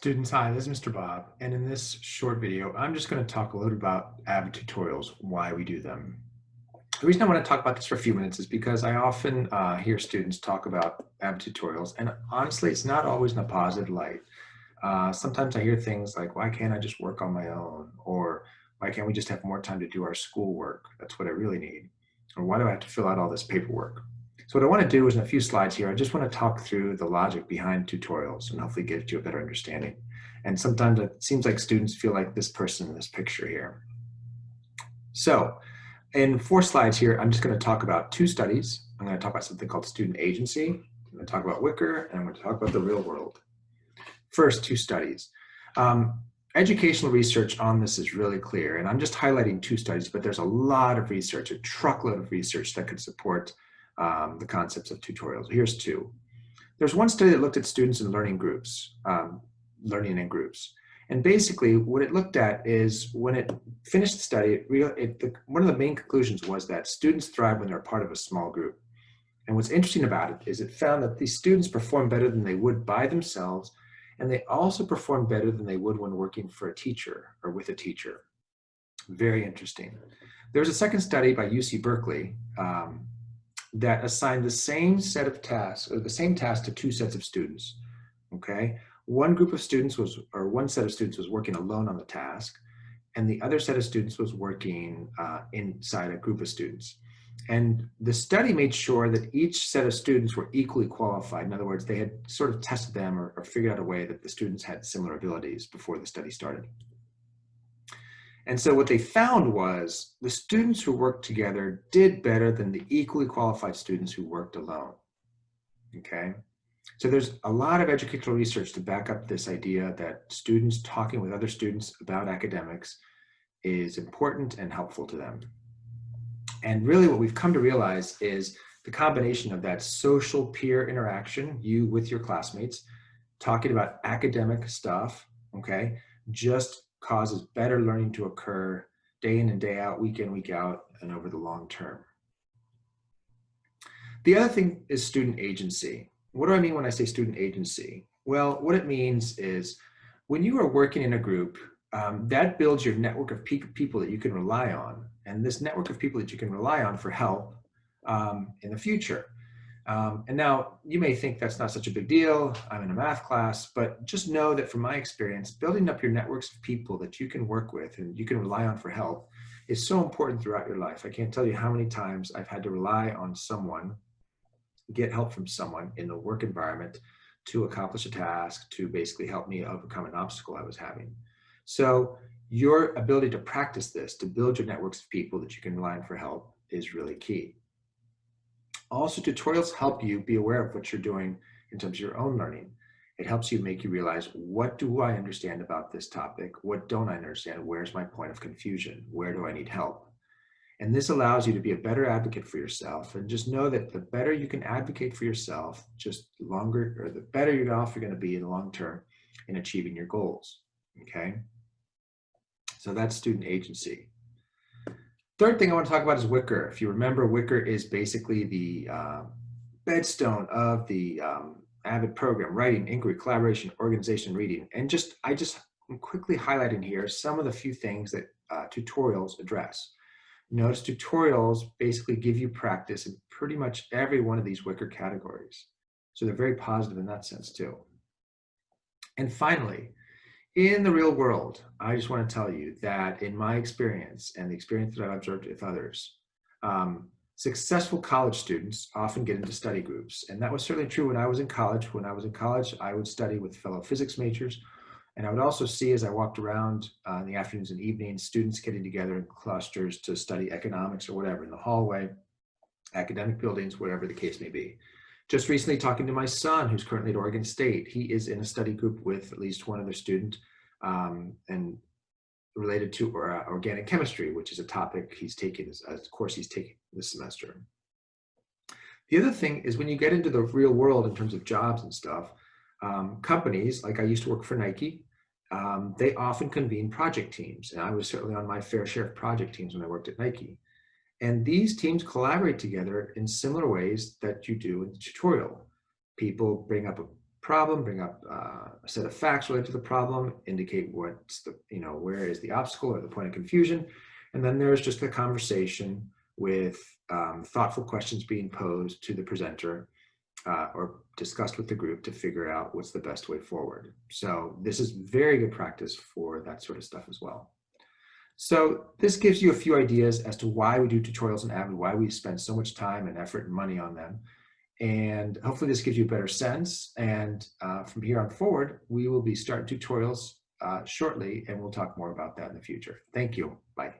Students, hi, this is Mr. Bob, and in this short video, I'm just going to talk a little about AVID tutorials, why we do them. The reason I want to talk about this for a few minutes is because I often hear students talk about AVID tutorials, and honestly, it's not always in a positive light. Sometimes I hear things like, why can't I just work on my own? Or why can't we just have more time to do our schoolwork? That's what I really need. Or why do I have to fill out all this paperwork? So what I want to do is in a few slides here, I just want to talk through the logic behind tutorials and hopefully give you a better understanding. And sometimes it seems like students feel like this person in this picture here. So in 4 slides here, I'm just going to talk about 2 studies. I'm going to talk about something called student agency. I'm going to talk about Wicker, and I'm going to talk about the real world. First, 2 studies. Educational research on this is really clear, and I'm just highlighting 2 studies, but there's a lot of research, a truckload of research that could support the concepts of tutorials. Here's 2. There's one study that looked at students in learning groups, learning in groups. And basically what it looked at is when it finished the study, one of the main conclusions was that students thrive when they're part of a small group. And what's interesting about it is it found that these students perform better than they would by themselves, and they also perform better than they would when working for a teacher or with a teacher. Very interesting. There was a second study by UC Berkeley that assigned the same set of tasks, or the same task to 2 sets of students, okay? One set of students was working alone on the task, and the other set of students was working inside a group of students. And the study made sure that each set of students were equally qualified. In other words, they had sort of tested them or figured out a way that the students had similar abilities before the study started. And so what they found was the students who worked together did better than the equally qualified students who worked alone, okay? So there's a lot of educational research to back up this idea that students talking with other students about academics is important and helpful to them. And really what we've come to realize is the combination of that social peer interaction, you with your classmates, talking about academic stuff, okay, just causes better learning to occur day in and day out, week in, week out, and over the long term. The other thing is student agency. What do I mean when I say student agency? Well, what it means is when you are working in a group, that builds your network of people that you can rely on. And this network of people that you can rely on for help in the future. And now you may think that's not such a big deal. I'm in a math class, but just know that from my experience, building up your networks of people that you can work with and you can rely on for help is so important throughout your life. I can't tell you how many times I've had to rely on someone, get help from someone in the work environment to accomplish a task, to basically help me overcome an obstacle I was having. So your ability to practice this, to build your networks of people that you can rely on for help is really key. Also, tutorials help you be aware of what you're doing in terms of your own learning. It helps you make you realize, what do I understand about this topic? What don't I understand? Where's my point of confusion? Where do I need help? And this allows you to be a better advocate for yourself. And just know that the better you can advocate for yourself, the better you're off you're going to be in the long term in achieving your goals, okay? So that's student agency. Third thing I want to talk about is Wicker. If you remember, Wicker is basically the bedstone of the AVID program: writing, inquiry, collaboration, organization, reading. And I'm quickly highlighting here some of the few things that tutorials address. Notice tutorials basically give you practice in pretty much every one of these Wicker categories. So they're very positive in that sense too. And finally, in the real world, I just want to tell you that in my experience and the experience that I've observed with others, successful college students often get into study groups. And that was certainly true when I was in college. When I was in college, I would study with fellow physics majors. And I would also see, as I walked around in the afternoons and evenings, students getting together in clusters to study economics or whatever in the hallway, academic buildings, whatever the case may be. Just recently talking to my son, who's currently at Oregon State, he is in a study group with at least one other student and related to organic chemistry, which is a topic he's taking, a course he's taking this semester. The other thing is when you get into the real world in terms of jobs and stuff, companies, like I used to work for Nike, they often convene project teams. And I was certainly on my fair share of project teams when I worked at Nike. And these teams collaborate together in similar ways that you do in the tutorial. People bring up a problem, bring up a set of facts related to the problem, indicate what's the, where is the obstacle or the point of confusion. And then there's just a conversation with thoughtful questions being posed to the presenter or discussed with the group to figure out what's the best way forward. So this is very good practice for that sort of stuff as well. So this gives you a few ideas as to why we do tutorials in AVID, why we spend so much time and effort and money on them. And hopefully this gives you a better sense. And from here on forward, we will be starting tutorials shortly, and we'll talk more about that in the future. Thank you. Bye.